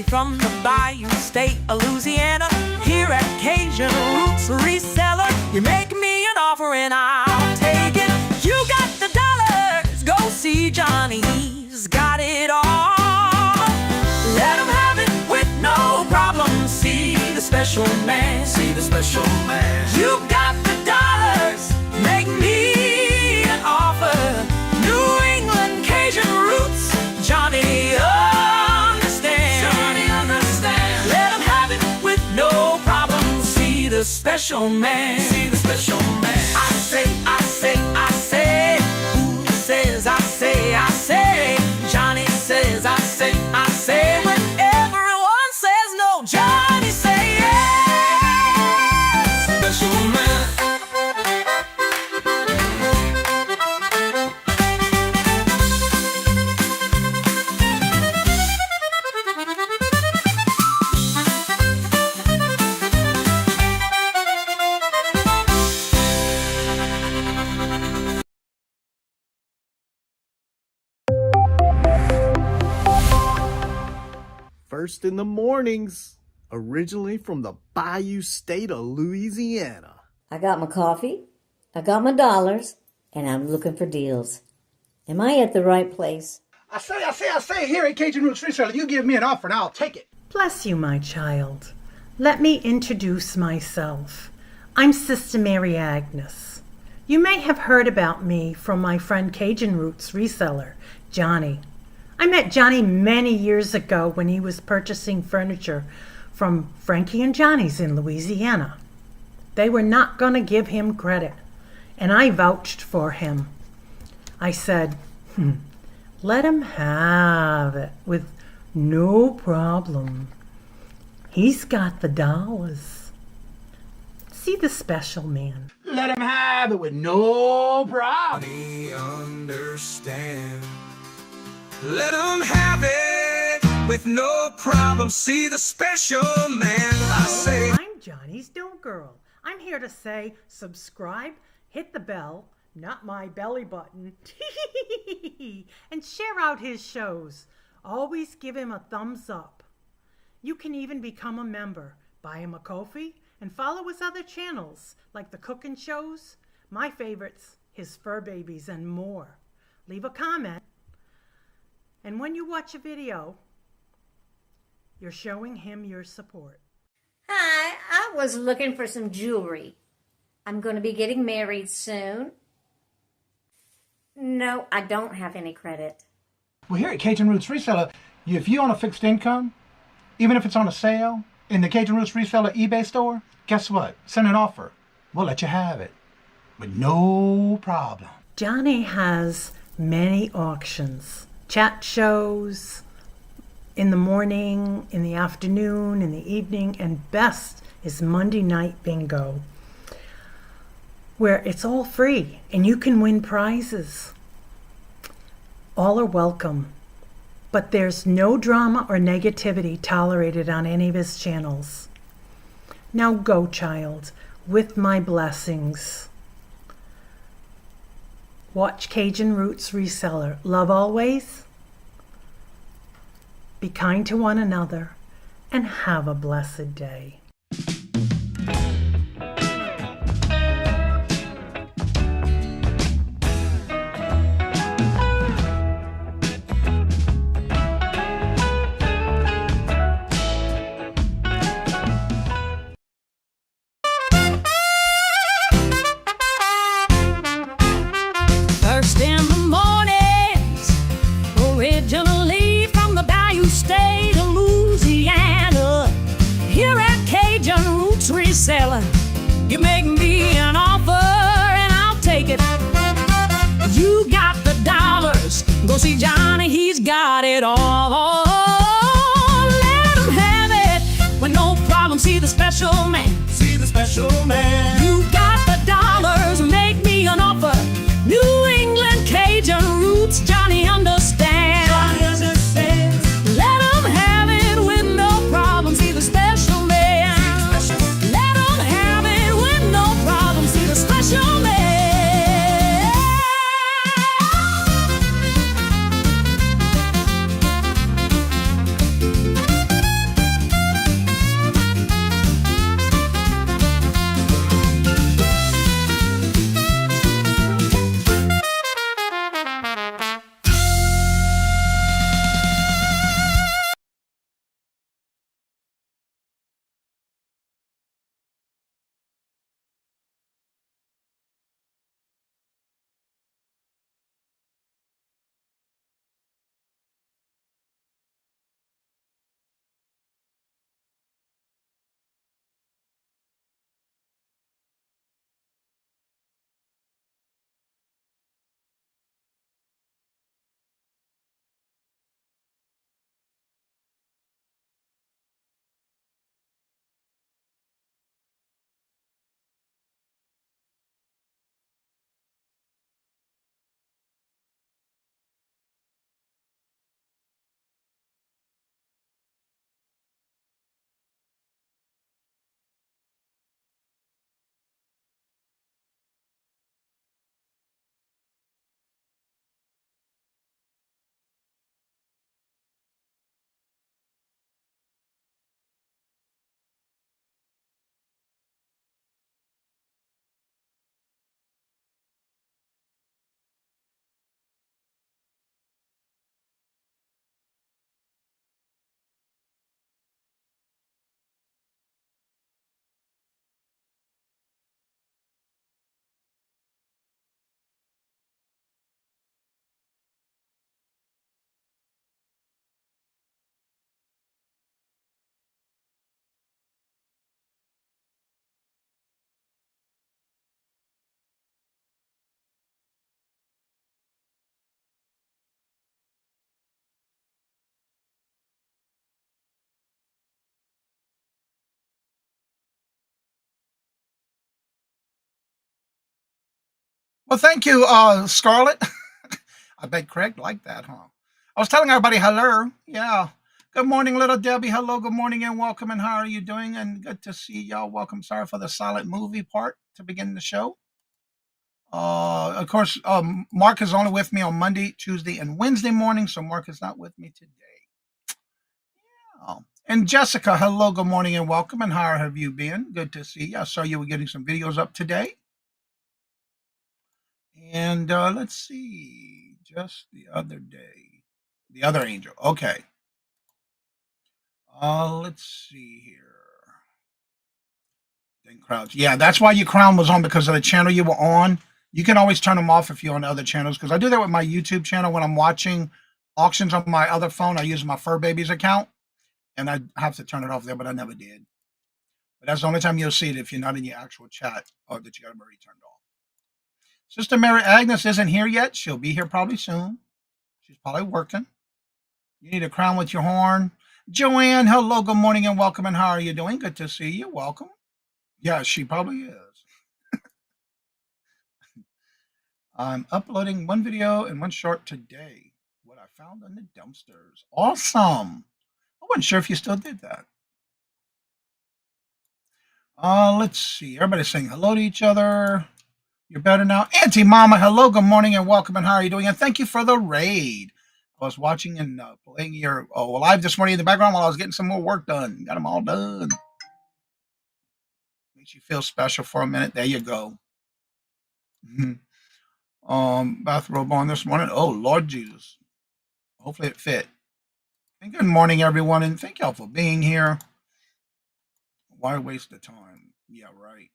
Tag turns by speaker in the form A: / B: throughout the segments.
A: Johnny from the Bayou State of Louisiana. Here at Cajun Roots Reseller, you make me an offer and I'll take it. You got the dollars, go see Johnny, he's got it all. Let him have it with no problem. See the special man, see the special man. You got the dollars, make me an offer. New England Kajun Roots, Johnny understands. Johnny understands. Let him have it with no problem. See the special man, see the special man. I say, I say, I say. Who says I say, I say? Johnny says I say, I say. When everyone says no, Johnny say yes. Special man.
B: First in the mornings, originally from the Bayou State of Louisiana.
C: I got my coffee, I got my dollars, and I'm looking for deals. Am I at the right place?
D: I say, here at Cajun Roots Reseller, you give me an offer and I'll take it.
E: Bless you, my child. Let me introduce myself. I'm Sister Mary Agnes. You may have heard about me from my friend Cajun Roots Reseller, Johnny. I met Johnny many years ago when he was purchasing furniture from Frankie and Johnny's in Louisiana. They were not going to give him credit, and I vouched for him. I said, let him have it with no problem. He's got the dollars. See the special man.
D: Let him have it with no problem.
F: Johnny understand. Let him have it with no problem. See the special man. I say.
E: I'm Johnny's Don't Girl. I'm here to say subscribe, hit the bell, not my belly button, and share out his shows. Always give him a thumbs up. You can even become a member. Buy him a coffee and follow his other channels like the cooking shows, my favorites, his fur babies, and more. Leave a comment. And when you watch a video, you're showing him your support.
C: Hi, I was looking for some jewelry. I'm going to be getting married soon. No, I don't have any credit.
D: Well, here at Cajun Roots Reseller, if you own a fixed income, even if it's on a sale in the Cajun Roots Reseller eBay store, guess what? Send an offer. We'll let you have it with no problem.
E: Johnny has many auctions, chat shows, in the morning, in the afternoon, in the evening, and best is Monday night bingo, where it's all free and you can win prizes. All are welcome, but there's no drama or negativity tolerated on any of his channels. Now go, child, with my blessings. Watch Cajun Roots Reseller. Love always. Be kind to one another and have a blessed day.
A: First in the mornings, originally from the Bayou State of Louisiana. Here at Cajun Roots Reseller, you make me an offer and I'll take it. You got the dollars, go see Johnny, he's got it all. Let him have it with no problem. See the special man, see the special man. You got the dollars, make me an offer. New England Cajun Roots, Johnny understands. Johnny understands. Let him have it with no problem. See the special man. Let him have it with no problem. See the special man.
D: Well, thank you, Scarlett. I bet Craig liked that, huh? I was telling everybody hello. Yeah. Good morning, little Debbie. Hello, good morning, and welcome. And how are you doing? And good to see y'all. Welcome. Sorry for the silent movie part to begin the show. Of course, Mark is only with me on Monday, Tuesday, and Wednesday morning, so Mark is not with me today. Oh. And Jessica, hello, good morning, and welcome. And how have you been? Good to see you. I saw you were getting some videos up today. And let's see, just the other day, the other angel. Okay. Let's see here. Then crowds. Yeah, that's why your crown was on, because of the channel you were on. You can always turn them off if you're on other channels, because I do that with my YouTube channel. When I'm watching auctions on my other phone, I use my Fur Babies account, and I have to turn it off there, but I never did. But that's the only time you'll see it if you're not in your actual chat, or that you got them already turned off. Sister Mary Agnes isn't here yet. She'll be here probably soon. She's probably working. You need a crown with your horn. Joanne, hello, good morning, and welcome. And how are you doing? Good to see you. Welcome. Yeah, she probably is. I'm uploading one video and one short today. What I found in the dumpsters. Awesome. I wasn't sure if you still did that. Let's see. Everybody's saying hello to each other. You're better now. Auntie Mama, hello, good morning, and welcome. And how are you doing? And thank you for the raid. I was watching and playing your live this morning in the background while I was getting some more work done. Got them all done. Makes you feel special for a minute. There you go. Bathrobe on this morning. Oh, Lord Jesus. Hopefully it fit. And good morning, everyone, and thank y'all for being here. Why waste the time? Yeah, right.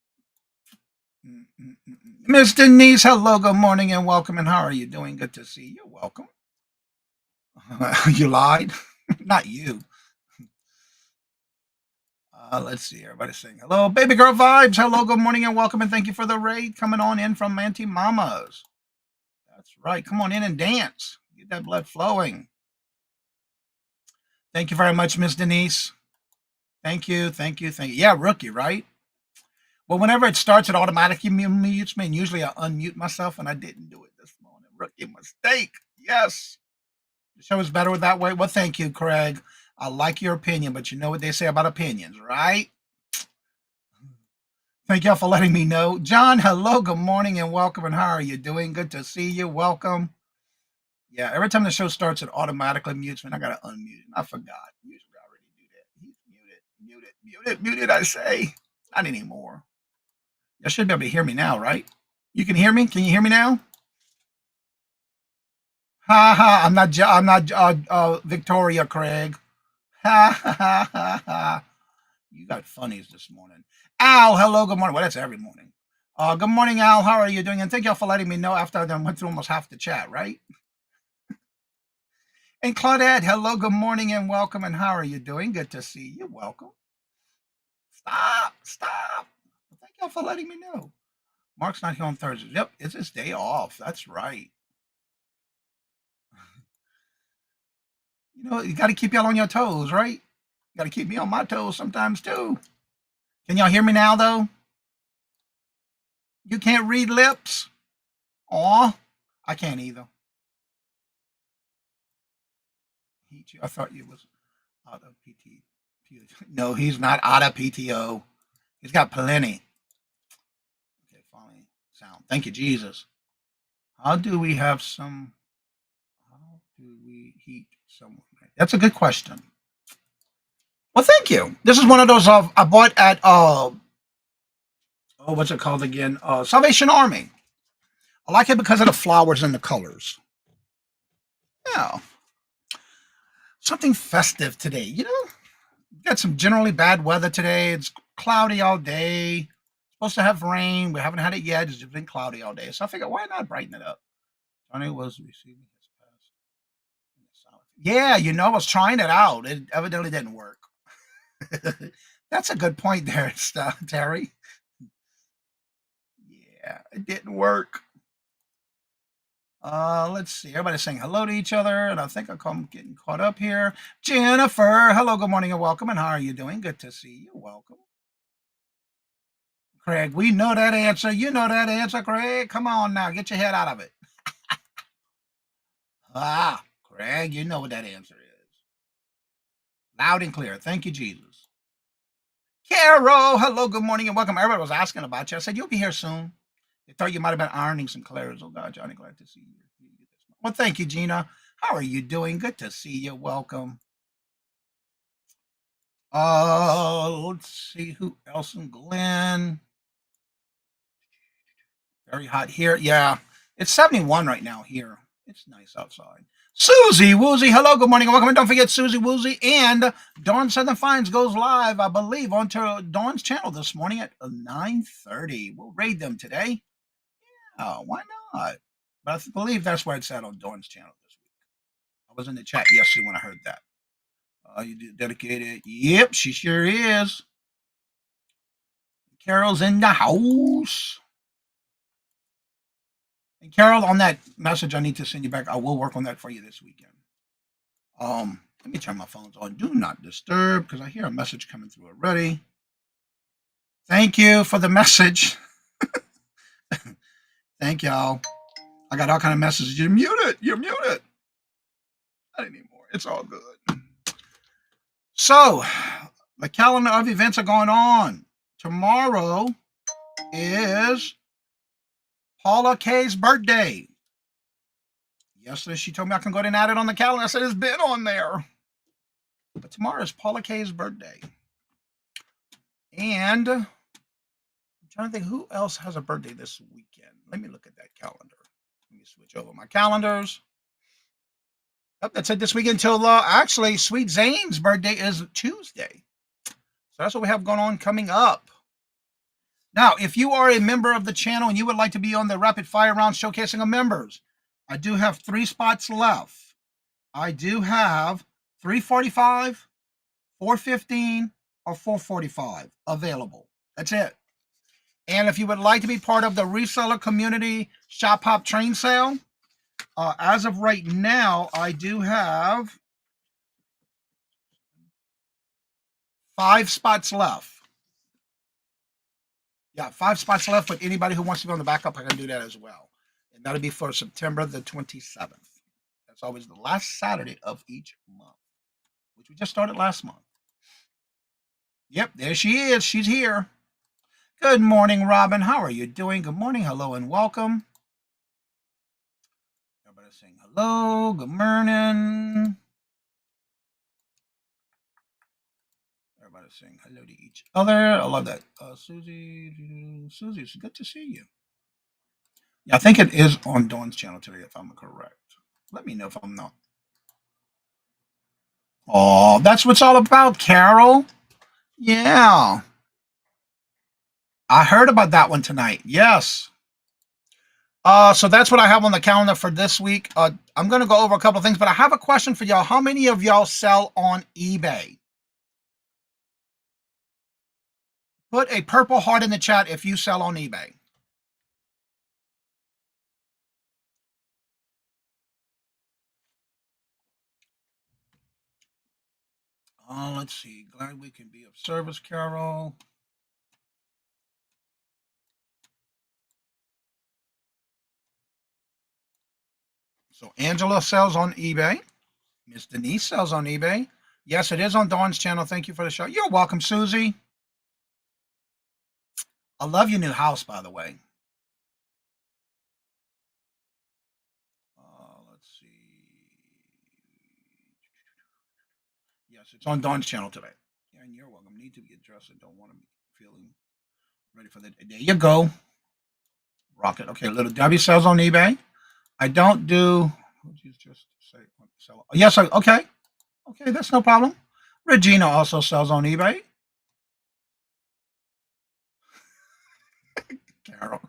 D: Miss Denise, hello, good morning, and welcome. And how are you doing? Good to see you. Welcome. You lied? Not you. Let's see. Everybody's saying hello. Baby girl vibes. Hello, good morning, and welcome. And thank you for the raid coming on in from Auntie Mama's. That's right. Come on in and dance. Get that blood flowing. Thank you very much, Miss Denise. Thank you. Thank you. Thank you. Yeah, rookie, right? Well, whenever it starts, it automatically mutes me, and usually I unmute myself, and I didn't do it this morning. Rookie mistake. Yes. The show is better that way. Well, thank you, Craig. I like your opinion, but you know what they say about opinions, right? Thank y'all for letting me know. John, hello, good morning, and welcome. And how are you doing? Good to see you. Welcome. Yeah, every time the show starts, it automatically mutes me, and I got to unmute it. I forgot. Usually I already do that. Muted, I say. Not anymore. You should be able to hear me now, right? You can hear me? Can you hear me now? Ha ha, I'm not Victoria, Craig. Ha ha ha ha ha. You got funnies this morning. Al, hello, good morning. Well, that's every morning. Good morning, Al. How are you doing? And thank y'all for letting me know after I done went through almost half the chat, right? And Claudette, hello, good morning, and welcome. And how are you doing? Good to see you. Welcome. Stop. Thank y'all for letting me know. Mark's not here on Thursdays. Yep, it's his day off. That's right. You know, you got to keep y'all on your toes, right? You got to keep me on my toes sometimes, too. Can y'all hear me now, though? You can't read lips? Aw, I can't either. I thought you was out of PT. No, he's not out of PTO. He's got plenty. Okay, finally, sound. Thank you, Jesus. How do we heat someone? That's a good question. Well, thank you. This is one of those I bought at what's it called again? Salvation Army. I like it because of the flowers and the colors. Yeah. Something festive today, you know? Got some generally bad weather today. It's cloudy all day. Supposed to have rain. We haven't had it yet. It's just been cloudy all day. So I figured, why not brighten it up? Johnny was receiving his past. Yeah, you know, I was trying it out. It evidently didn't work. That's a good point there, Terry. Yeah, it didn't work. Let's see. Everybody's saying hello to each other, and I think I'm getting caught up here. Jennifer, hello, good morning, and welcome. And how are you doing? Good to see you. Welcome. Craig, we know that answer. You know that answer, Craig. Come on now, get your head out of it. Craig, you know what that answer is. Loud and clear. Thank you, Jesus. Carol, hello, good morning, and welcome. Everybody was asking about you. I said, you'll be here soon. They thought you might have been ironing some clothes. Oh, God, Johnny, glad to see you. Well, thank you, Gina. How are you doing? Good to see you. Welcome. Let's see who else in Glen. Very hot here. Yeah, it's 71 right now here. It's nice outside. Susie Woozy, hello, good morning, and welcome. And don't forget Susie Woozy and Dawn Southern Finds goes live, I believe, onto Dawn's channel this morning at 9:30. We'll raid them today. Yeah, why not? But I believe that's where it's at on Dawn's channel this week. I was in the chat yesterday when I heard that. You dedicated. Yep, she sure is. Carol's in the house. And Carol, on that message I need to send you back, I will work on that for you this weekend. Let me turn my phones on. Do not disturb, because I hear a message coming through already. Thank you for the message. Thank y'all. I got all kind of messages. You're muted. You're muted. Not anymore. It's all good. So, the calendar of events are going on. Tomorrow is Paula K's birthday. Yesterday, she told me I can go ahead and add it on the calendar. I said, it's been on there. But tomorrow is Paula K's birthday. And I'm trying to think who else has a birthday this weekend. Let me look at that calendar. Let me switch over my calendars. Oh, that's it this weekend until actually Sweet Zane's birthday is Tuesday. So that's what we have going on coming up. Now, if you are a member of the channel and you would like to be on the rapid fire round showcasing of members, I do have 3 spots left. I do have 345, 415, or 445 available. That's it. And if you would like to be part of the Reseller Community Shop Hop Train Sale, as of right now, I do have 5 spots left. Yeah, 5 spots left, but anybody who wants to be on the backup, I can do that as well. And that'll be for September the 27th. That's always the last Saturday of each month, which we just started last month. Yep, there she is. She's here. Good morning, Robin. How are you doing? Good morning. Hello and welcome. Everybody saying hello. Good morning. Everybody saying hello to each other. I love that. Susie, it's good to see you. Yeah, I think it is on Dawn's channel today, if I'm correct. Let me know if I'm not. Oh, that's what it's all about, Carol. Yeah. I heard about that one tonight. Yes. So that's what I have on the calendar for this week. I'm going to go over a couple of things, but I have a question for y'all. How many of y'all sell on eBay? Put a purple heart in the chat if you sell on eBay. Let's see. Glad we can be of service, Carol. So Angela sells on eBay. Miss Denise sells on eBay. Yes, it is on Dawn's channel. Thank you for the show. You're welcome, Susie. I love your new house, by the way. Let's see. Yes, it's on Dawn's channel today. Yeah, and you're welcome. Need to be addressed. I don't want to be feeling ready for that. There you go. Rocket. Okay, little Debbie sells on eBay. I don't do. What did you just say? Sell? Yes. Okay. Okay, that's no problem. Regina also sells on eBay. Carol.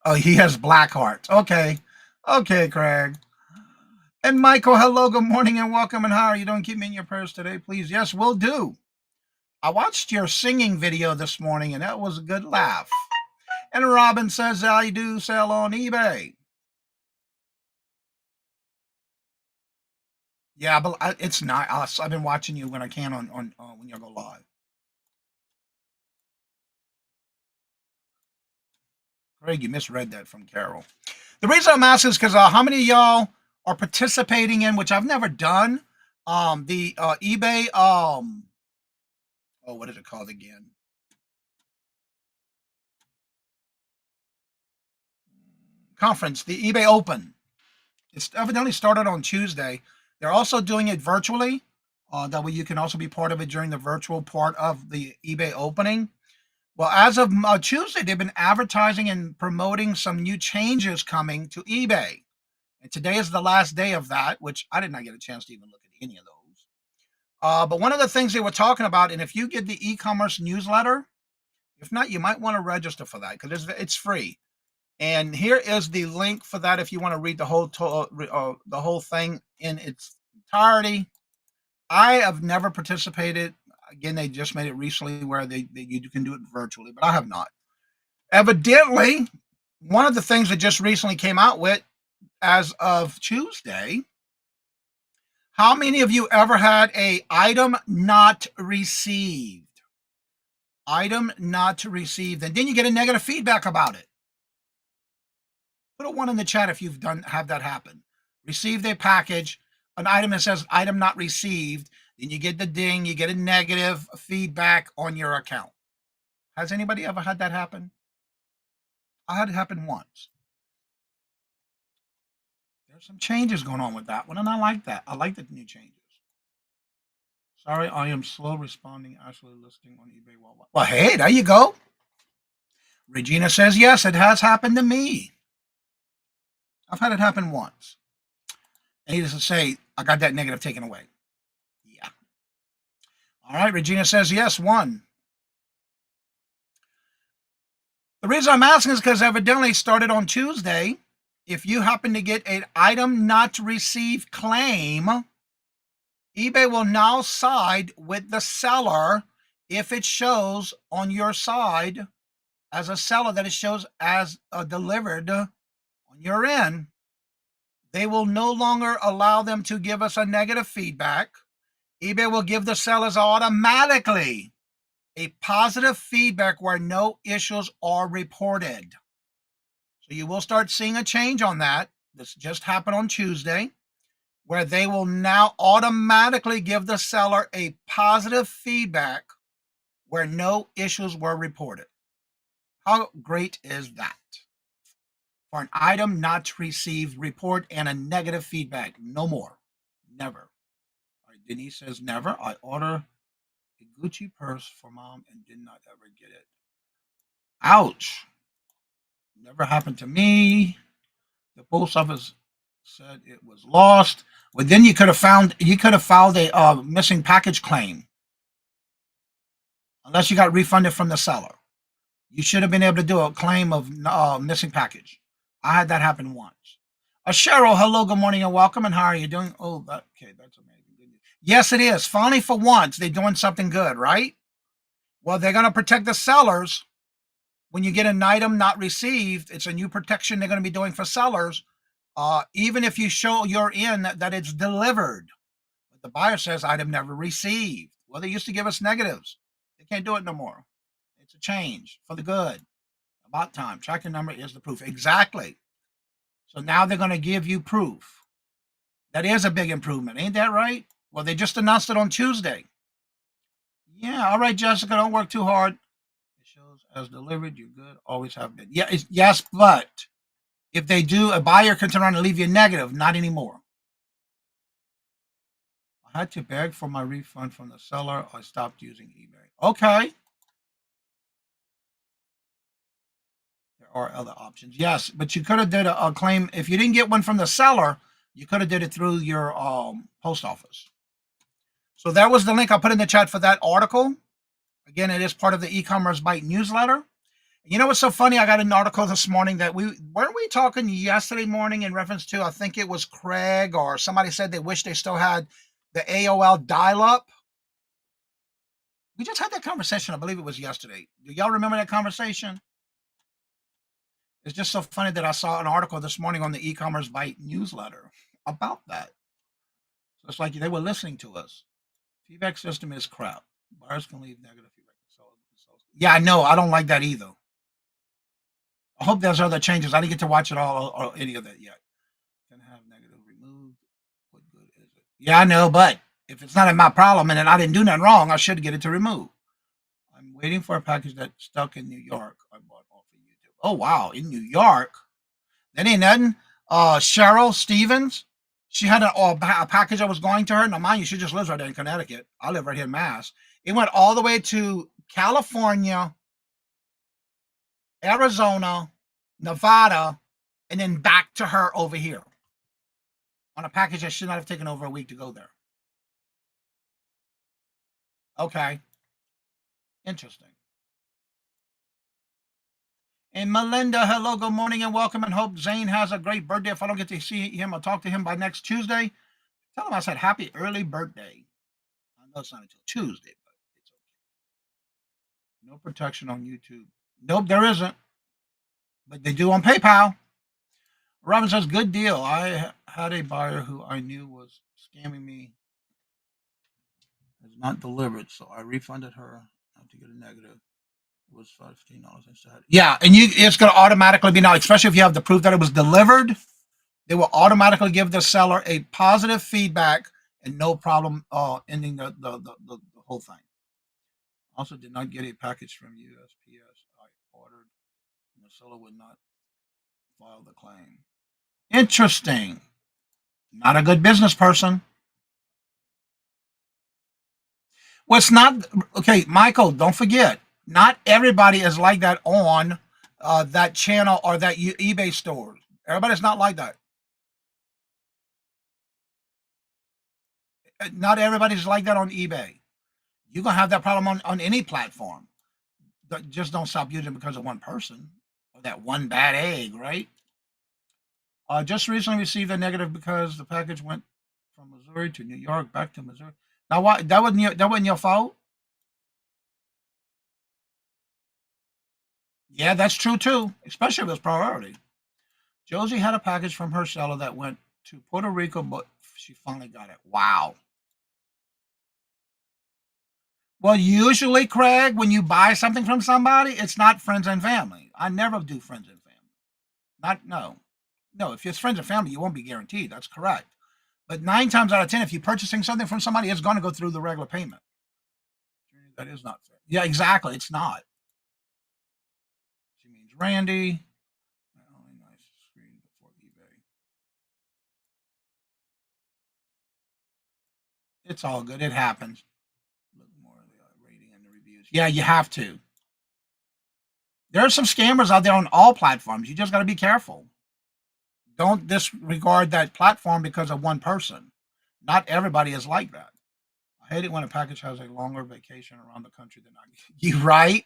D: Oh, he has black hearts. Okay. Okay, Craig. And Michael, hello, good morning and welcome. And how are you doing? Keep me in your prayers today, please. Yes, we'll do. I watched your singing video this morning and that was a good laugh. And Robin says I do sell on eBay. Yeah, but it's not. I've been watching you when I can on when you go live. Craig, you misread that from Carol. The reason I'm asking is because how many of y'all are participating in, which I've never done, the eBay, what is it called again? Conference, the eBay Open. It's evidently started on Tuesday. They're also doing it virtually. That way you can also be part of it during the virtual part of the eBay opening. Well, as of Tuesday, they've been advertising and promoting some new changes coming to eBay. And today is the last day of that, which I did not get a chance to even look at any of those. But one of the things they were talking about, and if you get the e-commerce newsletter, if not, you might want to register for that because it's free. And here is the link for that if you want to read the whole thing in its entirety. I have never participated. Again, they just made it recently where you can do it virtually, but I have not. Evidently, one of the things that just recently came out with, as of Tuesday, how many of you ever had a item not received? Item not received, and then you get a negative feedback about it. Put a 1 in the chat if you've have that happen. Received a package, an item that says item not received, then you get the ding, you get a negative feedback on your account. Has anybody ever had that happen? I had it happen once. There's some changes going on with that one, and I like that. I like the new changes. Sorry, I am slow responding. Actually listing on eBay worldwide. Well, hey, there you go. Regina says, yes, it has happened to me. I've had it happen once. And he doesn't say, I got that negative taken away. Yeah. All right, Regina says, yes, 1. The reason I'm asking is because evidently it started on Tuesday. If you happen to get an item not received claim, eBay will now side with the seller if it shows on your side as a seller that it shows as delivered on your end. They will no longer allow them to give us a negative feedback. eBay will give the sellers automatically a positive feedback where no issues are reported. So you will start seeing a change on that. This just happened on Tuesday, where they will now automatically give the seller a positive feedback where no issues were reported. How great is that? For an item not received report and a negative feedback. No more. Never. All right, Denise says, never. I order a Gucci purse for mom and did not ever get it. Ouch. Never happened to me. The post office said it was lost. Well, then you could have filed a missing package claim. Unless you got refunded from the seller. You should have been able to do a claim of missing package. I had that happen once. Cheryl, hello, good morning and welcome. And how are you doing? Oh, okay, that's amazing. Yes, it is. Finally, for once, they're doing something good, right? Well, they're going to protect the sellers. When you get an item not received, it's a new protection they're going to be doing for sellers. Even if you show you're in that it's delivered. But the buyer says item never received. Well, they used to give us negatives. They can't do it no more. It's a change for the good. About time. Tracking number is the proof. Exactly. So now they're going to give you proof. That is a big improvement. Ain't that right? Well, they just announced it on Tuesday. Yeah. All right, Jessica, don't work too hard. It shows as delivered. You're good. Always have been. Yeah. Yes, but if they do, a buyer can turn around and leave you negative. Not anymore. I had to beg for my refund from the seller. I stopped using eBay. Okay. Or other options. Yes, but you could have did a claim. If you didn't get one from the seller, you could have did it through your post office. So that was the link I put in the chat for that article. Again, it is part of the e-commerce bite newsletter. You know what's so funny? I got an article this morning that weren't we talking yesterday morning in reference to, I think it was Craig or somebody said they wish they still had the AOL dial-up. We just had that conversation. I believe it was yesterday. Do y'all remember that conversation? It's just so funny that I saw an article this morning on the e-commerce bite newsletter about that. So it's like they were listening to us. Feedback system is crap. Buyers can leave negative feedback. Yeah, I know. I don't like that either. I hope there's other changes. I didn't get to watch it all or any of that yet. Can have negative removed. What good is it? Yeah, I know, but if it's not my problem and then I didn't do nothing wrong, I should get it to remove. I'm waiting for a package that's stuck in New York. I bought off of YouTube. Oh wow, in New York. That ain't nothing. Cheryl Stevens. She had a package that was going to her. Now, mind you, she just lives right there in Connecticut. I live right here in Mass. It went all the way to California, Arizona, Nevada, and then back to her over here on a package that should not have taken over a week to go there. Okay. Interesting. And Melinda, hello, good morning and welcome, and hope Zane has a great birthday. If I don't get to see him or talk to him by next Tuesday, tell him I said happy early birthday. I know it's not until Tuesday, but it's okay. No protection on YouTube. Nope, there isn't. But they do on PayPal. Robin says, good deal. I had a buyer who I knew was scamming me. It's not delivered, so I refunded her. I have to get a negative. It was $15 instead. Yeah, and it's going to automatically be now, especially if you have the proof that it was delivered. They will automatically give the seller a positive feedback and no problem ending the whole thing. Also, did not get a package from USPS. I ordered, and the seller would not file the claim. Interesting. Not a good business person. Well, it's not okay, Michael. Don't forget, not everybody is like that on that channel or that eBay store. Everybody's not like that. Not everybody's like that on eBay. You're gonna have that problem on any platform. But just don't stop using it because of one person or that one bad egg, right? Just recently received a negative because the package went from Missouri to New York, back to Missouri. Now, what? That wasn't your fault. Yeah, that's true too, especially if it's priority. Josie had a package from her seller that went to Puerto Rico, but she finally got it. Wow. Well, usually, Craig, when you buy something from somebody, it's not friends and family. I never do friends and family. No. If it's friends and family, you won't be guaranteed. That's correct. But 9 times out of 10, if you're purchasing something from somebody, it's going to go through the regular payment. That is not fair. Yeah, exactly. It's not. She means Randy. Only nice screen before eBay. It's all good. It happens. Look more of the rating and the reviews. Yeah, you have to. There are some scammers out there on all platforms. You just got to be careful. Don't disregard that platform because of one person. Not everybody is like that. I hate it when a package has a longer vacation around the country than I. You right?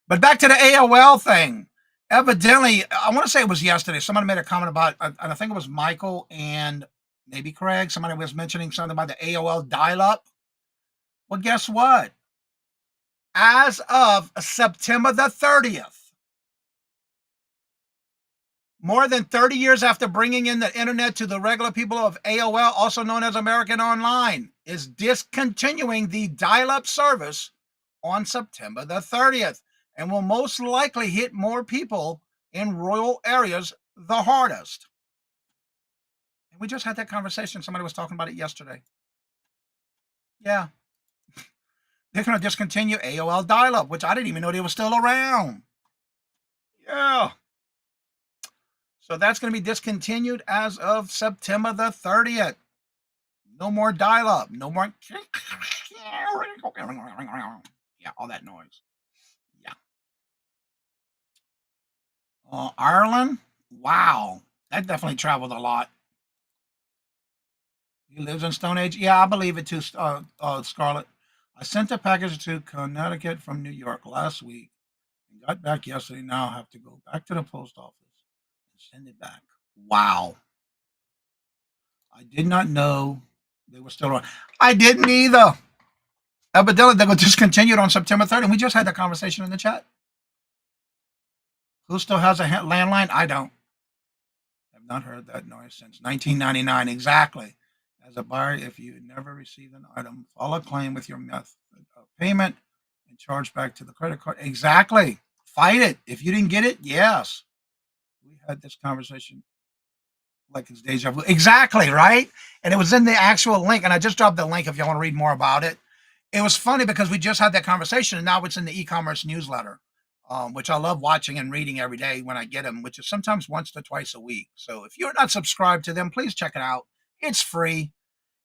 D: But back to the AOL thing. Evidently, I want to say it was yesterday. Somebody made a comment about, and I think it was Michael and maybe Craig. Somebody was mentioning something about the AOL dial-up. Well, guess what? As of September the 30th, more than 30 years after bringing in the internet to the regular people of AOL, also known as American Online, is discontinuing the dial-up service on September the 30th and will most likely hit more people in rural areas the hardest. And we just had that conversation. Somebody was talking about it yesterday. Yeah. They're going to discontinue AOL dial-up, which I didn't even know they were still around. Yeah. So that's going to be discontinued as of September the 30th. No more dial-up. No more. Yeah, all that noise. Yeah. Ireland? Wow. That definitely traveled a lot. He lives in Stone Age? Yeah, I believe it too, Scarlett. I sent a package to Connecticut from New York last week and got back yesterday. Now I have to go back to the post office and send it back. Wow. I did not know they were still around. I didn't either. Evidently, they were discontinued on September 3rd, and we just had that conversation in the chat. Who still has a landline? I don't. I've not heard that noise since 1999. Exactly. As a buyer, if you never received an item, file a claim with your method of payment and charge back to the credit card. Exactly. Fight it. If you didn't get it, yes. We had this conversation like it's deja vu. Exactly, right? And it was in the actual link. And I just dropped the link if you want to read more about it. It was funny because we just had that conversation and now it's in the e-commerce newsletter, which I love watching and reading every day when I get them, which is sometimes once to twice a week. So if you're not subscribed to them, please check it out. It's free.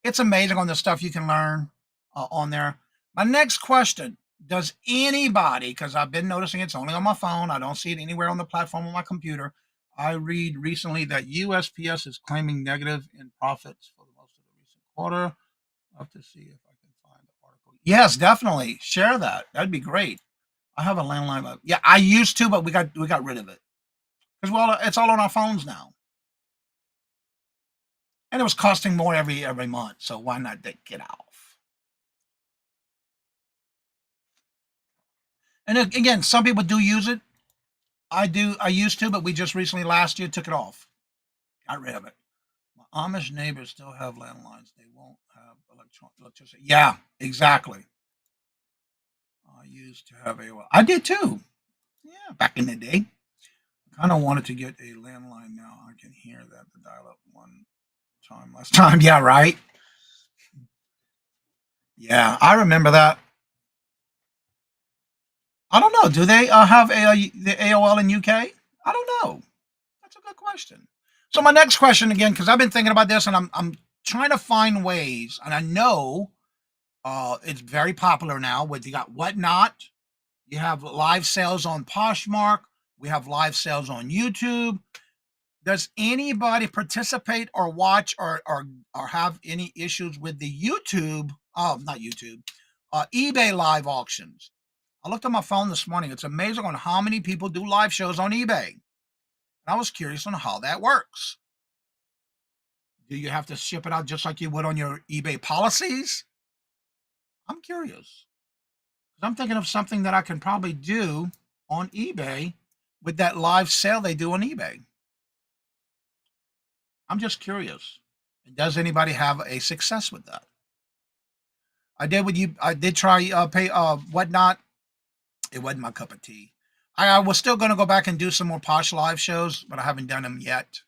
D: It's amazing on the stuff you can learn on there. My next question, does anybody, because I've been noticing it's only on my phone, I don't see it anywhere on the platform on my computer. I read recently that USPS is claiming negative in profits for the most of the recent quarter. I'll have to see if I can find the article. Yes, definitely share that. That'd be great. I have a landline. Yeah, I used to, but we got rid of it because well, it's all on our phones now, and it was costing more every month. So why not take it off? And again, some people do use it. I do. I used to, but we just recently last year took it off. Got rid of it. My Amish neighbors still have landlines. They won't have electricity. Yeah, exactly. I used to have AOL. I did too. Yeah, back in the day. I kind of wanted to get a landline now. I can hear that the dial up one time last time. Yeah, right. Yeah, I remember that. I don't know. Do they have the AOL in UK? I don't know. That's a good question. So my next question again, because I've been thinking about this, and I'm trying to find ways, and I know it's very popular now. With you got Whatnot, you have live sales on Poshmark, we have live sales on YouTube. Does anybody participate or watch or have any issues with the YouTube? Oh, not YouTube, eBay live auctions. I looked on my phone this morning. It's amazing on how many people do live shows on eBay. And I was curious on how that works. Do you have to ship it out just like you would on your eBay policies? I'm curious. I'm thinking of something that I can probably do on eBay with that live sale they do on eBay. I'm just curious. Does anybody have a success with that? I did try pay Whatnot. It wasn't my cup of tea. I was still going to go back and do some more Posh live shows, but I haven't done them yet.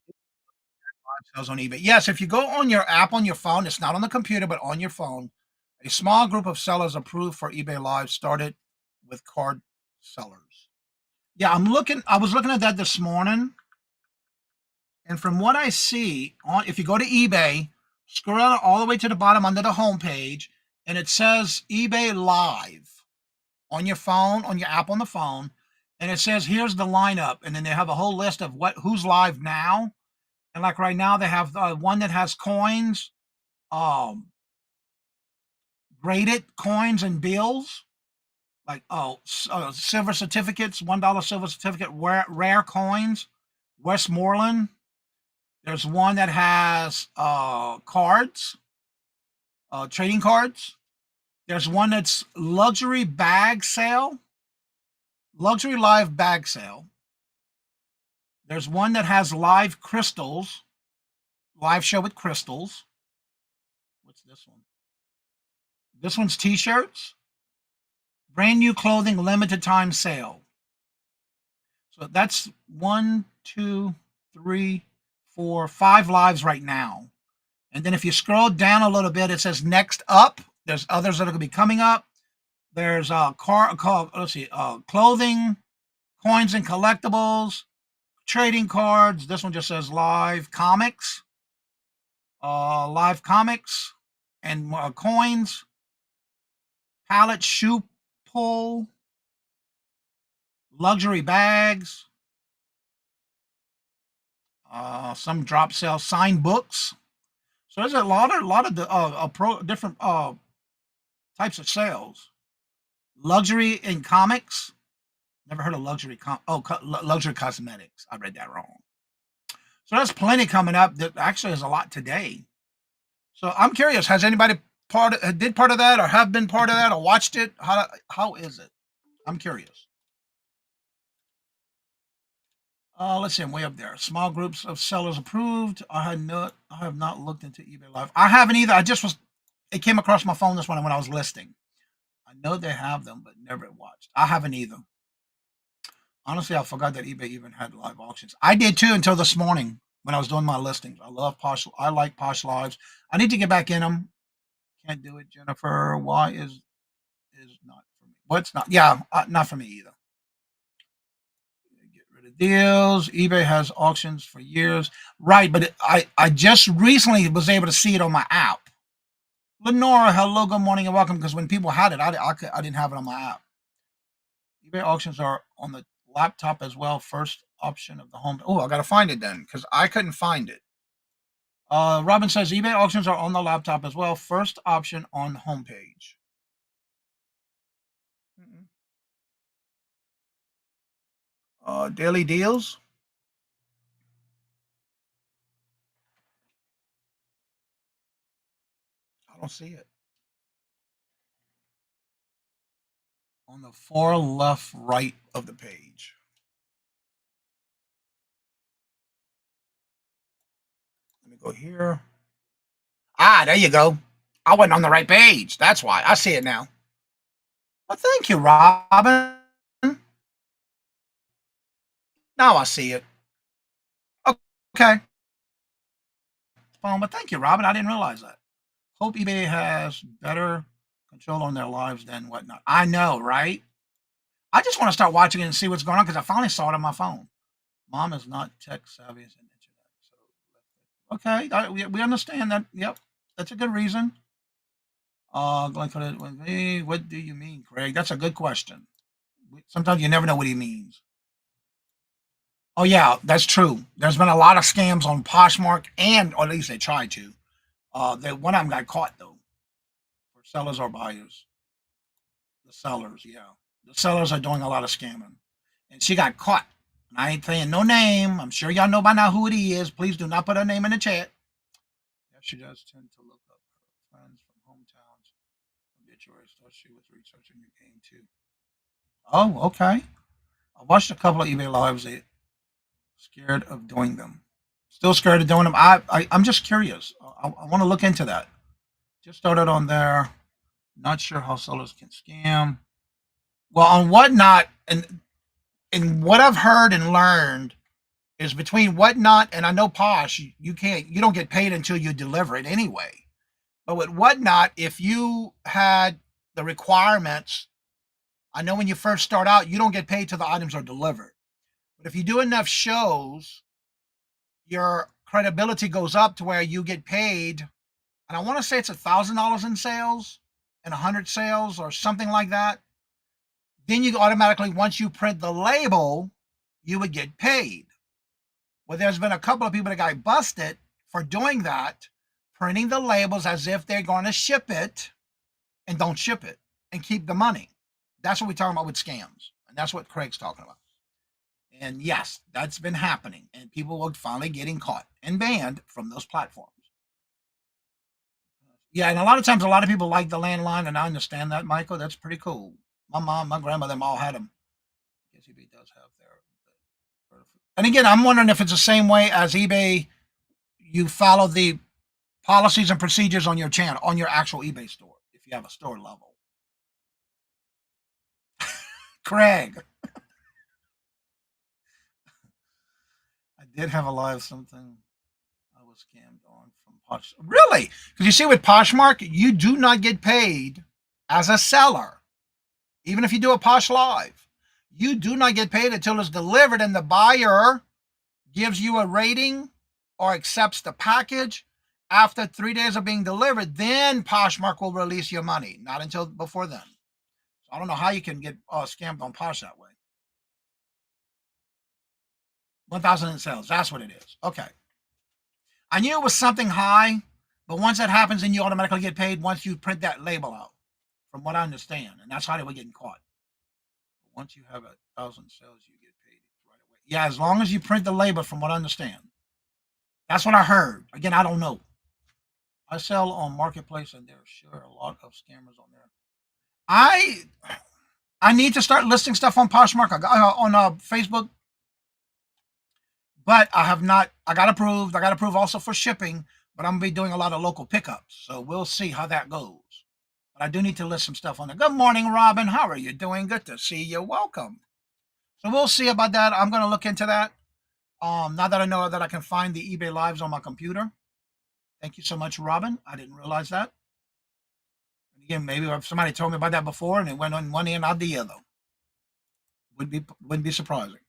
D: Live sales on eBay. Yes, if you go on your app on your phone, it's not on the computer, but on your phone, a small group of sellers approved for eBay Live started with card sellers. Yeah, I was looking at that this morning. And from what I see, if you go to eBay, scroll all the way to the bottom under the home page, and it says eBay Live on your phone, on your app on the phone, and it says here's the lineup, and then they have a whole list of who's live now. And like right now, they have one that has coins, graded coins and bills, like silver certificates, $1 silver certificate, rare coins, Westmoreland. There's one that has cards, trading cards. There's one that's luxury bag sale, luxury live bag sale. There's one that has live crystals, live show with crystals. What's this one? This one's t-shirts, brand new clothing, limited time sale. So that's 1, 2, 3, 4, 5 lives right now. And then if you scroll down a little bit, it says next up. There's others that are going to be coming up. There's clothing, coins and collectibles, trading cards. This one just says live comics, and coins, pallet shoe pull, luxury bags, some drop sale, signed books. So there's a lot of different types of sales. Luxury in comics. Never heard of luxury. Luxury cosmetics. I read that wrong. So there's plenty coming up. That actually is a lot today. So I'm curious. Has anybody did part of that, or have been part of that, or watched it? How is it? I'm curious. Let's see. I'm way up there. Small groups of sellers approved. I have not looked into eBay Live. I haven't either. It came across my phone this morning when I was listing. I know they have them, but never watched. I haven't either. Honestly, I forgot that eBay even had live auctions. I did too until this morning when I was doing my listings. I like Posh Lives. I need to get back in them. Can't do it, Jennifer. Why is not for me? What's not? Yeah, not for me either. Get rid of deals. eBay has auctions for years, right? But I just recently was able to see it on my app. Lenora, hello, good morning, and welcome. Because when people had it, I didn't have it on my app. eBay auctions are on the laptop as well. First option of the home. Oh, I gotta find it then because I couldn't find it. Robin says eBay auctions are on the laptop as well. First option on homepage. Daily deals. I don't see it. On the far left right of the page. Let me go here. Ah, there you go. I wasn't on the right page. That's why. I see it now. Well, thank you, Robin. Now I see it. Okay. But thank you, Robin. I didn't realize that. Hope eBay has better control on their lives than whatnot. I know, right? I just want to start watching it and see what's going on because I finally saw it on my phone. Mom is not tech savvy as an internet. So, okay, we understand that. Yep, that's a good reason. Going for it with me. What do you mean, Craig? That's a good question. Sometimes you never know what he means. Oh yeah, that's true. There's been a lot of scams on Poshmark, or at least they tried to. One of them got caught though, for sellers or buyers. The sellers, yeah, the sellers are doing a lot of scamming, and she got caught. And I ain't saying no name. I'm sure y'all know by now who it is. Please do not put her name in the chat. Yeah, she does tend to look up her friends from hometowns. Obituaries. Thought she was researching the game too. Oh, okay. I watched a couple of eBay lives. They scared of doing them. Still scared of doing them. I'm just curious. I want to look into that. Just started on there. Not sure how sellers can scam. Well, on Whatnot, and what I've heard and learned is between Whatnot and I know Posh, you don't get paid until you deliver it anyway. But with Whatnot, if you had the requirements, I know when you first start out, you don't get paid till the items are delivered. But if you do enough shows, your credibility goes up to where you get paid. And I want to say it's $1,000 in sales and 100 sales or something like that. Then you automatically, once you print the label, you would get paid. Well, there's been a couple of people that got busted for doing that, printing the labels as if they're going to ship it and don't ship it and keep the money. That's what we're talking about with scams. And that's what Craig's talking about. And yes, that's been happening. And people are finally getting caught and banned from those platforms. Yeah, and a lot of times, a lot of people like the landline, and I understand that, Michael. That's pretty cool. My mom, my grandmother, them all had them. I guess eBay does have their. And again, I'm wondering if it's the same way as eBay. You follow the policies and procedures on your channel, on your actual eBay store, if you have a store level. Craig. I did have a live something I was scammed on from Posh. Really? Because you see, with Poshmark, you do not get paid as a seller. Even if you do a Posh Live, you do not get paid until it's delivered and the buyer gives you a rating or accepts the package. After 3 days of being delivered, then Poshmark will release your money. Not until before then. So I don't know how you can get scammed on Posh that way. 1,000 in sales. That's what it is. Okay. I knew it was something high, but once that happens, then you automatically get paid once you print that label out, from what I understand. And that's how they were getting caught. Once you have 1,000 sales, you get paid right away. Yeah, as long as you print the label, from what I understand. That's what I heard. Again, I don't know. I sell on Marketplace, and there's sure a lot of scammers on there. I need to start listing stuff on Poshmark, on Facebook, but I have not. I got approved. I got approved also for shipping, but I'm gonna be doing a lot of local pickups, so we'll see how that goes. But I do need to list some stuff on there. Good morning, Robin. How are you doing? Good to see you. Welcome. So we'll see about that. I'm going to look into that. Now that I know that I can find the eBay Lives on my computer. Thank you so much, Robin. I didn't realize that. And again, maybe if somebody told me about that before and it went on one end, out the other. Wouldn't be surprising.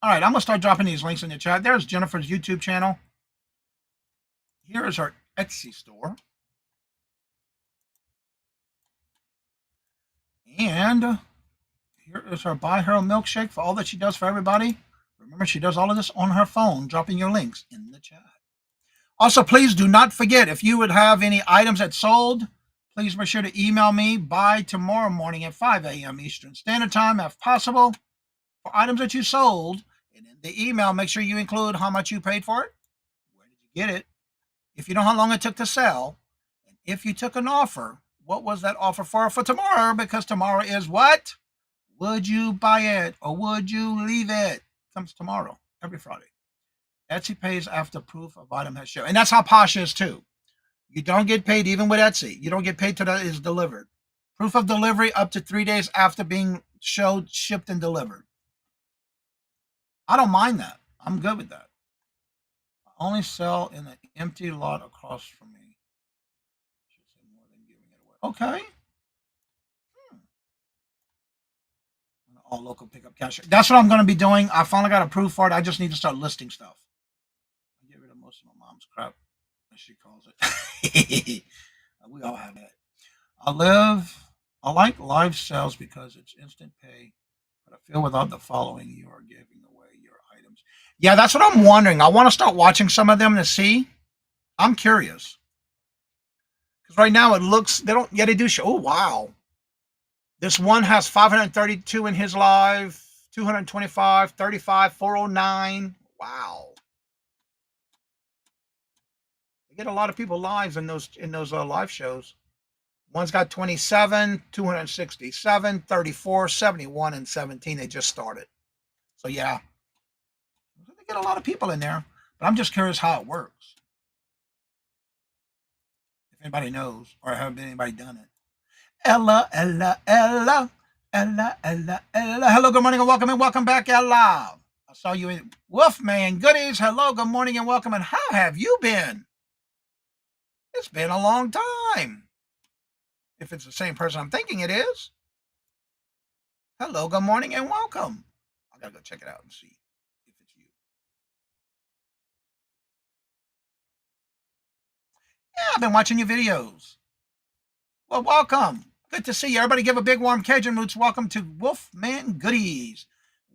D: All right, I'm going to start dropping these links in the chat. There's Jennifer's YouTube channel. Here is her Etsy store. And here is her Buy Her a Milkshake for all that she does for everybody. Remember, she does all of this on her phone, dropping your links in the chat. Also, please do not forget, if you would have any items that sold, please be sure to email me by tomorrow morning at 5 a.m. Eastern Standard Time, if possible, for items that you sold. And in the email, make sure you include how much you paid for it, where did you get it, if you know how long it took to sell, and if you took an offer, what was that offer for tomorrow? Because tomorrow is what? Would you buy it or would you leave it? Comes tomorrow, every Friday. Etsy pays after proof of item has shown. And that's how Posh is too. You don't get paid even with Etsy. You don't get paid till that is delivered. Proof of delivery up to 3 days after being showed, shipped, and delivered. I don't mind that. I'm good with that. I only sell in an empty lot across from me. Should say more than giving it away. Okay. All local pickup cash. That's what I'm going to be doing. I finally got approved for it. I just need to start listing stuff. I get rid of most of my mom's crap, as she calls it. We all have that. I like live sales because it's instant pay, but I feel without the following, you are giving away your items. Yeah, that's what I'm wondering. I want to start watching some of them to see. I'm curious. Because right now it looks, they do show. Oh, wow. This one has 532 in his live, 225, 35, 409. Wow. They get a lot of people lives in those live shows. One's got 27, 267, 34, 71, and 17. They just started. So yeah, they get a lot of people in there. But I'm just curious how it works. If anybody knows or have anybody done it. Ella. Hello, good morning, and welcome back, Ella. I saw you in Wolfman Goodies. Hello, good morning, and welcome. And how have you been? It's been a long time. If it's the same person I'm thinking it is. Hello, good morning, and welcome. I gotta go check it out and see if it's you. Yeah, I've been watching your videos. Well, welcome. Good to see you. Everybody give a big warm Cajun Roots welcome to Wolfman Goodies.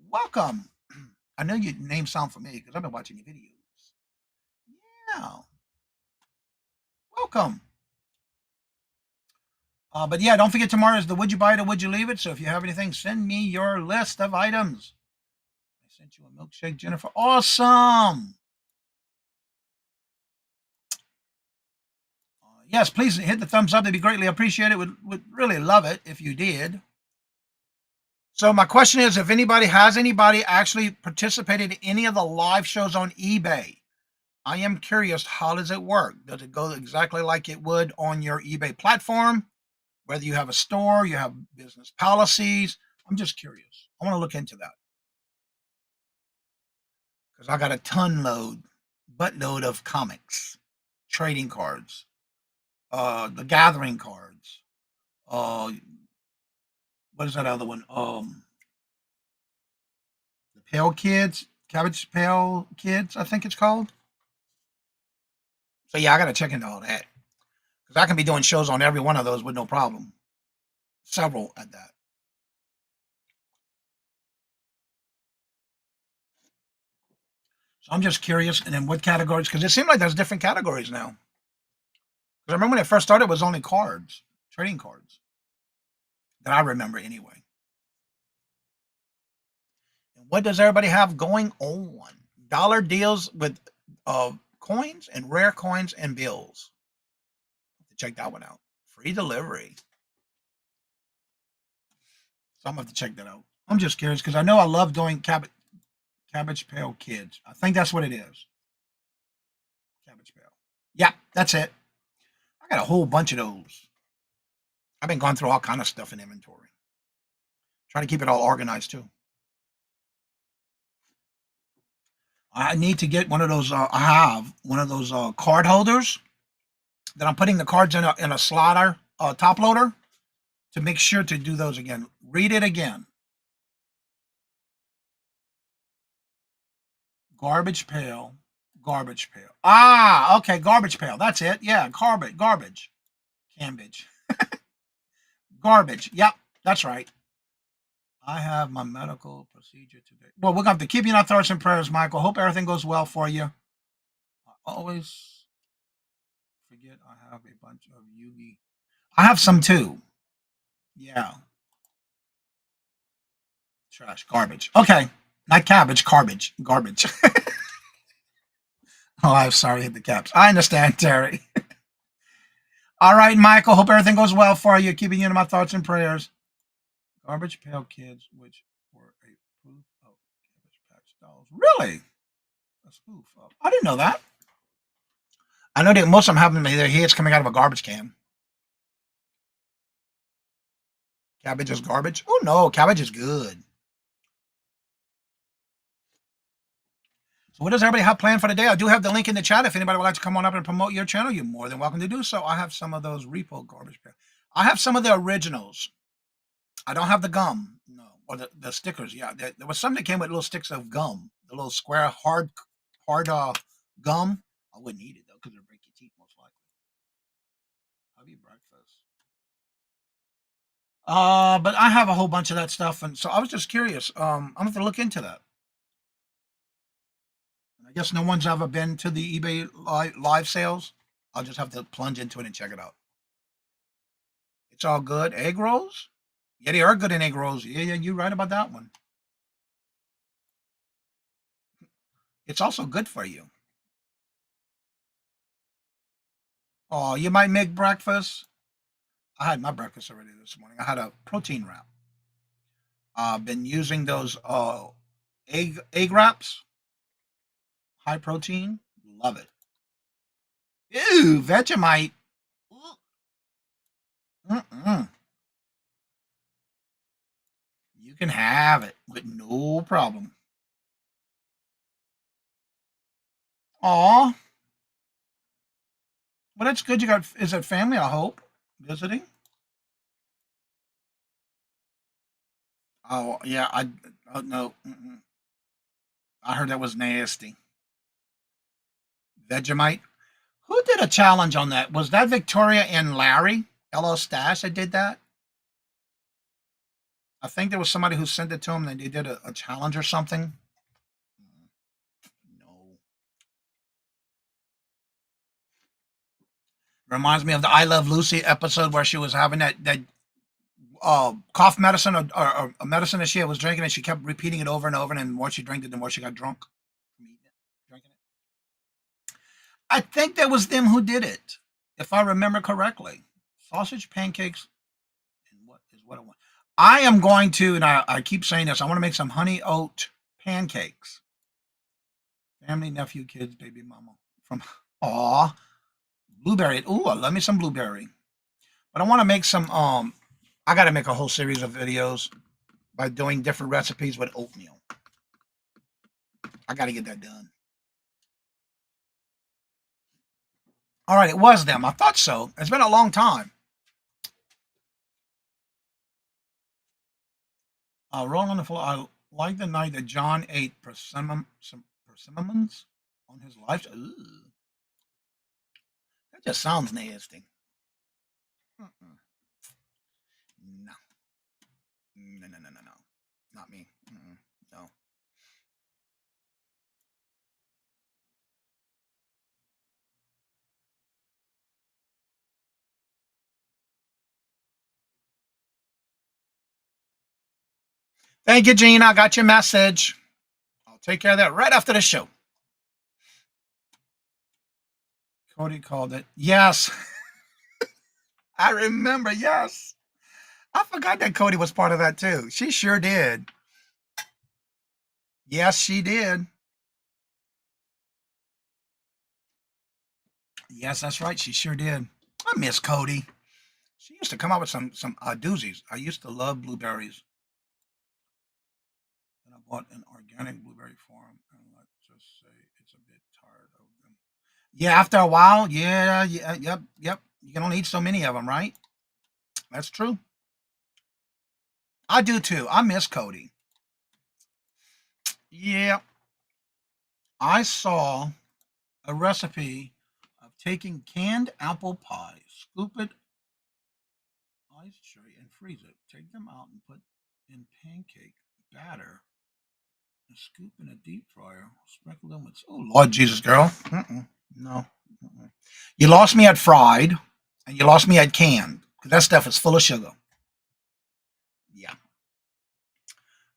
D: Welcome. I know your name sound familiar because I've been watching your videos. Yeah. Welcome. But yeah, don't forget tomorrow is the Would You Buy It or Would You Leave It? So if you have anything, send me your list of items. I sent you a milkshake, Jennifer. Awesome. Yes, please hit the thumbs up. That'd be greatly appreciated. Would really love it if you did. So my question is, if anybody actually participated in any of the live shows on eBay, I am curious, how does it work? Does it go exactly like it would on your eBay platform? Whether you have a store, you have business policies. I'm just curious. I want to look into that. Because I got a buttload of comics, trading cards, the gathering cards. What is that other one? The Cabbage Pale Kids, I think it's called. So yeah, I got to check into all that. Because I can be doing shows on every one of those with no problem. Several at that. So I'm just curious. And then what categories? Because it seems like there's different categories now. Because I remember when it first started, it was only cards, trading cards. That I remember anyway. And what does everybody have going on? Dollar deals with coins and rare coins and bills. Check that one out. Free delivery. So I'm going to have to check that out. I'm just curious because I know I love doing Cabbage Pale Kids. I think that's what it is. Cabbage Pale. Yeah, that's it. I got a whole bunch of those. I've been going through all kind of stuff in inventory. Trying to keep it all organized too. I need to get one of those. I have one of those card holders that I'm putting the cards in a slider, top loader, to make sure to do those again. Read it again. Garbage pail, garbage pail. Ah, okay, garbage pail. That's it. Yeah, garbage. Cambage. Garbage. Yep, that's right. I have my medical procedure today. Well, we're going to have to keep you in our thoughts and prayers, Michael. Hope everything goes well for you. I always forget I have a bunch of Yugi. I have some too. Yeah. Trash. Garbage. Okay. Not cabbage. Garbage. Garbage. Oh, I'm sorry. Hit the caps. I understand, Terry. All right, Michael. Hope everything goes well for you. Keeping you in my thoughts and prayers. Garbage Pail Kids, which were a proof of Cabbage Patch dolls. Really? A spoof of. I didn't know that. I know that most of them have their heads coming out of a garbage can. Cabbage is garbage? Oh, no. Cabbage is good. So what does everybody have planned for today? I do have the link in the chat. If anybody would like to come on up and promote your channel, you're more than welcome to do so. I have some of those repo garbage pails. I have some of the originals. I don't have the gum. No. Or the stickers. Yeah. There was some that came with little sticks of gum. The little square, hard gum. I wouldn't eat it, though, because it would break your teeth, most likely. I'll eat breakfast. But I have a whole bunch of that stuff. And so I was just curious. I'm going to have to look into that. I guess no one's ever been to the eBay live sales. I'll just have to plunge into it and check it out. It's all good. Egg rolls? Yeah, they are good in egg rolls. Yeah, you're right about that one. It's also good for you. Oh, you might make breakfast. I had my breakfast already this morning. I had a protein wrap. I've been using those egg wraps. High protein. Love it. Ew, Vegemite. Mm-mm. You can have it with no problem. Aw. Well, that's good. You got, is it family, I hope, visiting? Oh, yeah, oh, no. Mm-mm. I heard that was nasty. Vegemite. Who did a challenge on that? Was that Victoria and Larry? Hello Stash that did that? I think there was somebody who sent it to them and they did a challenge or something. No. Reminds me of the I Love Lucy episode where she was having that cough medicine or a medicine that she was drinking, and she kept repeating it over and over, and the more she drank it, the more she got drunk from eating it, drinking it. I think that was them who did it, if I remember correctly. Sausage pancakes and what I want. I am going to, and I keep saying this, I want to make some honey oat pancakes. Family, nephew, kids, baby mama. From, aw, blueberry. Ooh, I love me some blueberry. But I want to make some, I got to make a whole series of videos by doing different recipes with oatmeal. I got to get that done. All right, it was them. I thought so. It's been a long time. Rolling on the floor. I like the night that John ate persimmons on his life. Ooh. That just sounds nasty. Mm-mm. No. No. Not me. Mm-mm. No. Thank you, Gene. I got your message. I'll take care of that right after the show. Cody called it. Yes. I remember. Yes. I forgot that Cody was part of that too. She sure did. Yes, she did. Yes, that's right. She sure did. I miss Cody. She used to come up with some doozies. I used to love blueberries. And I bought an organic blueberry farm, and let's just say it's a bit tired of them. Yeah, after a while, yeah, yep. You can only eat so many of them, right? That's true. I do too. I miss Cody. Yeah, I saw a recipe of taking canned apple pie, scoop it, ice tray, and freeze it. Take them out and put in pancake batter and scoop in a deep fryer. Sprinkle them with, oh Lord Jesus, girl. No. You lost me at fried, and you lost me at canned, because that stuff is full of sugar. Yeah.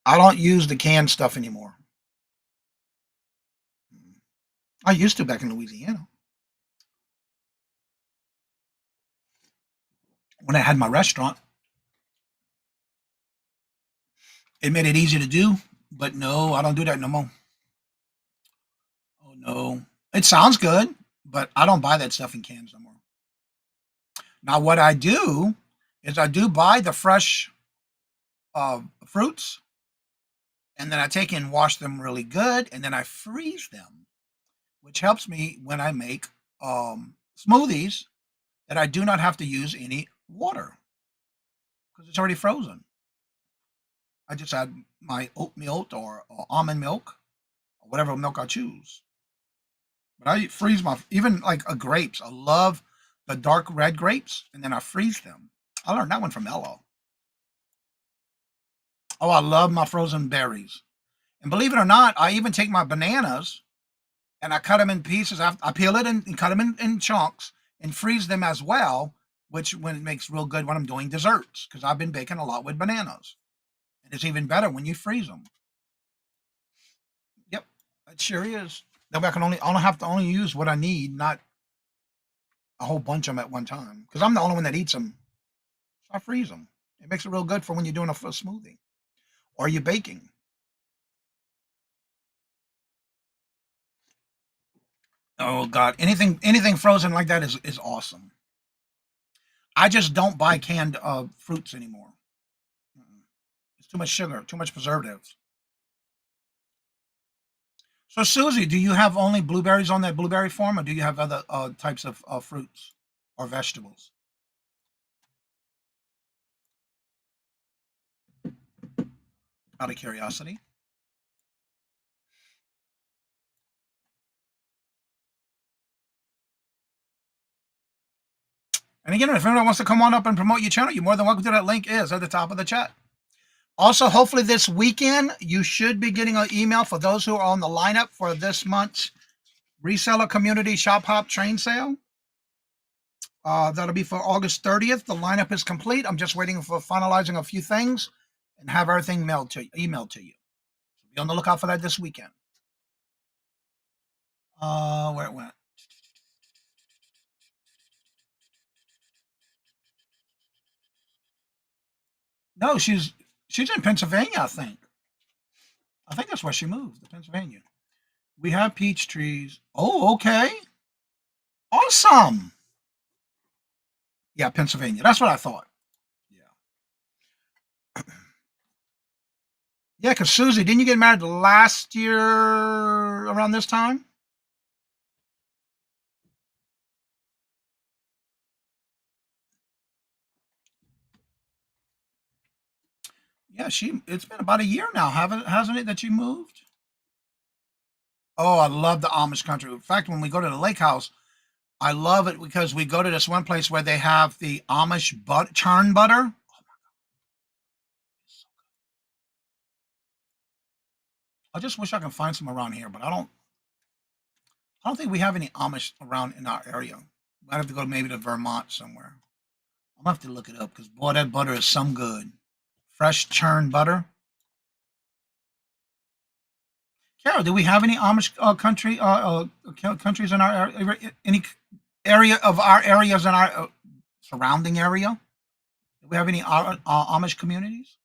D: I don't use the canned stuff anymore. I used to back in Louisiana when I had my restaurant. It made it easy to do, but no, I don't do that no more. Oh no. It sounds good, but I don't buy that stuff in cans no more. Now, what I do is I do buy the fresh fruits, and then I take and wash them really good, and then I freeze them, which helps me when I make smoothies that I do not have to use any water because it's already frozen. I just add my oat milk or almond milk or whatever milk I choose. But I freeze my, even like grapes. I love the dark red grapes, and then I freeze them. I learned that one from Ella. Oh, I love my frozen berries. And believe it or not, I even take my bananas and I cut them in pieces. I peel it and cut them in chunks and freeze them as well, which when it makes real good when I'm doing desserts, because I've been baking a lot with bananas. And it's even better when you freeze them. Yep, it sure is. That way I only have to use what I need, not a whole bunch of them at one time, because I'm the only one that eats them. So I freeze them. It makes it real good for when you're doing a smoothie or you're baking. Oh God, anything frozen like that is awesome. I just don't buy canned fruits anymore. It's too much sugar, too much preservatives. So Susie, do you have only blueberries on that blueberry farm, or do you have other types of fruits or vegetables? Out of curiosity. And again, if anyone wants to come on up and promote your channel, you're more than welcome to. That link is at the top of the chat. Also, hopefully this weekend, you should be getting an email for those who are on the lineup for this month's Reseller Community Shop Hop Train Sale. That'll be for August 30th. The lineup is complete. I'm just waiting for finalizing a few things and have everything emailed to you. So be on the lookout for that this weekend. Where it went. No, she's in Pennsylvania, I think. I think that's where she moved, to Pennsylvania. We have peach trees. Oh, okay. Awesome. Yeah, Pennsylvania. That's what I thought. Yeah. Yeah, because Susie, didn't you get married last year around this time? Yeah, it's been about a year now, hasn't it, that you moved? Oh, I love the Amish country. In fact, when we go to the lake house, I love it because we go to this one place where they have the Amish churn butter. Oh my God. So I just wish I could find some around here, but I don't think we have any Amish around in our area. Might have to go maybe to Vermont somewhere. I'm gonna have to look it up because boy, that butter is some good. Fresh churned butter. Carol, do we have any Amish countries in our area? Any area of our areas in our surrounding area? Do we have any Amish communities?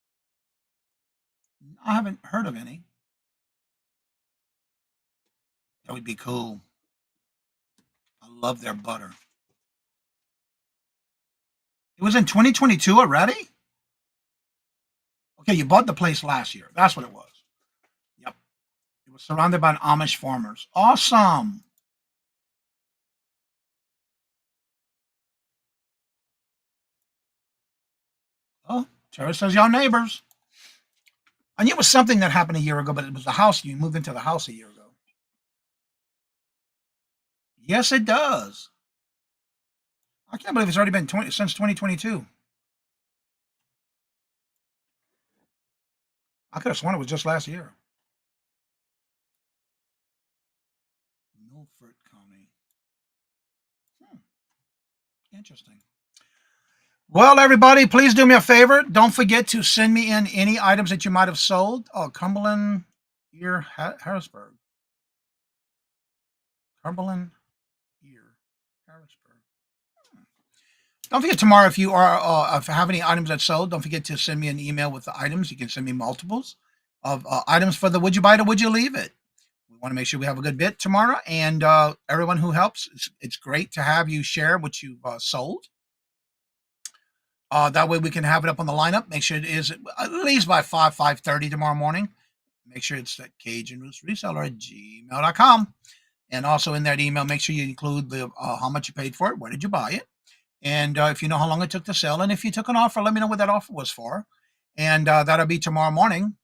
D: I haven't heard of any. That would be cool. I love their butter. It was in 2022 already? Okay, you bought the place last year. That's what it was. We're surrounded by Amish farmers. Awesome. Oh, Terry says y'all neighbors. I knew it was something that happened a year ago, but it was the house. You moved into the house a year ago. Yes, it does. I can't believe it's already been since 2022. I could have sworn it was just last year. Milford County. Interesting. Well, everybody, please do me a favor. Don't forget to send me in any items that you might have sold. Oh, Cumberland, Harrisburg. Cumberland, Harrisburg. Don't forget tomorrow, if you have any items that sold, don't forget to send me an email with the items. You can send me multiples of items for the would you buy it or would you leave it. We want to make sure we have a good bit tomorrow. And everyone who helps, it's great to have you share what you've sold. That way we can have it up on the lineup. Make sure it is at least by 5:30 tomorrow morning. Make sure it's at KajunRootsReseller@gmail.com. And also in that email, make sure you include the how much you paid for it, where did you buy it, and if you know how long it took to sell, and if you took an offer, let me know what that offer was for. And that'll be tomorrow morning.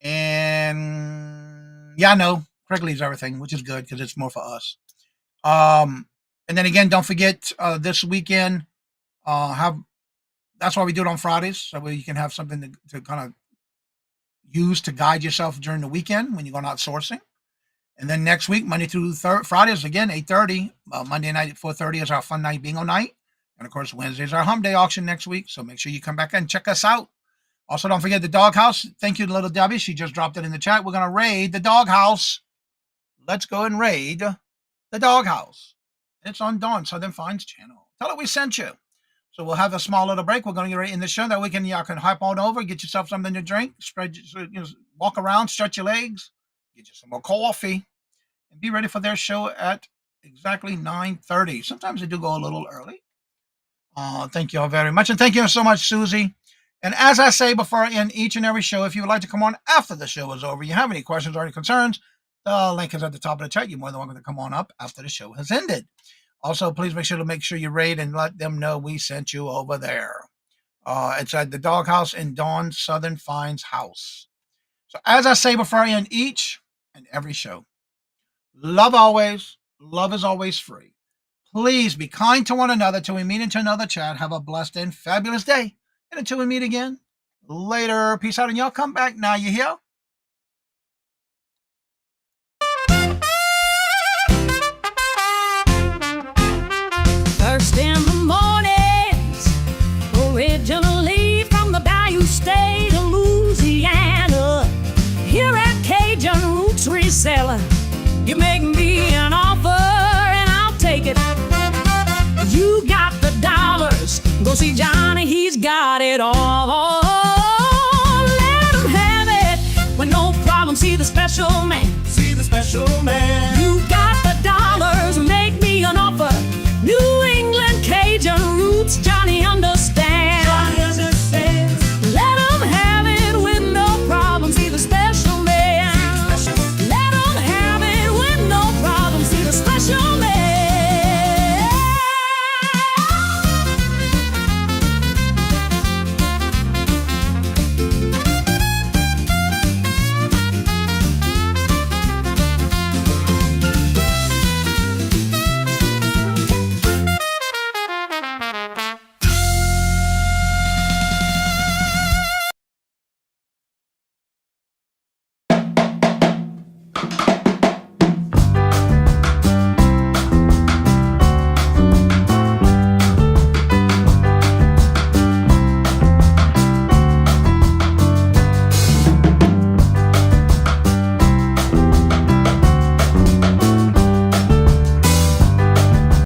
D: And yeah, no, Craig leaves everything, which is good because it's more for us. And then again, don't forget this weekend, that's why we do it on Fridays, so you can have something to kind of use to guide yourself during the weekend when you're going out sourcing. And then next week, Monday through Fridays, again, 8:30. Monday night at 4:30 is our fun night bingo night. And of course, Wednesday is our hump day auction next week. So make sure you come back and check us out. Also, don't forget the doghouse. Thank you to Little Debbie. She just dropped it in the chat. We're going to raid the doghouse. Let's go and raid the doghouse. It's on Dawn Southern Finds channel. Tell her we sent you. So we'll have a small little break. We're going to get right in the show. That weekend, y'all can hop on over, get yourself something to drink, walk around, stretch your legs, get you some more coffee, and be ready for their show at exactly 9:30. Sometimes they do go a little early. Thank you all very much. And thank you so much, Susie. And as I say before I end each and every show, if you would like to come on after the show is over, you have any questions or any concerns, the link is at the top of the chat. You're more than welcome to come on up after the show has ended. Also, please make sure you rate and let them know we sent you over there. It's at the doghouse in Dawn Southern Finds house. So as I say before I end each and every show, love always. Love is always free. Please be kind to one another till we meet into another chat. Have a blessed and fabulous day. And until we meet again, later. Peace out. And y'all come back now. You hear?
A: First in the mornings, originally from the Bayou State of Louisiana. Here at Cajun Roots Reseller, you make me an offer and I'll take it. You got the dollars, go see Johnny, he's got it all. Let him have it with no problem. See the special man. See the special man.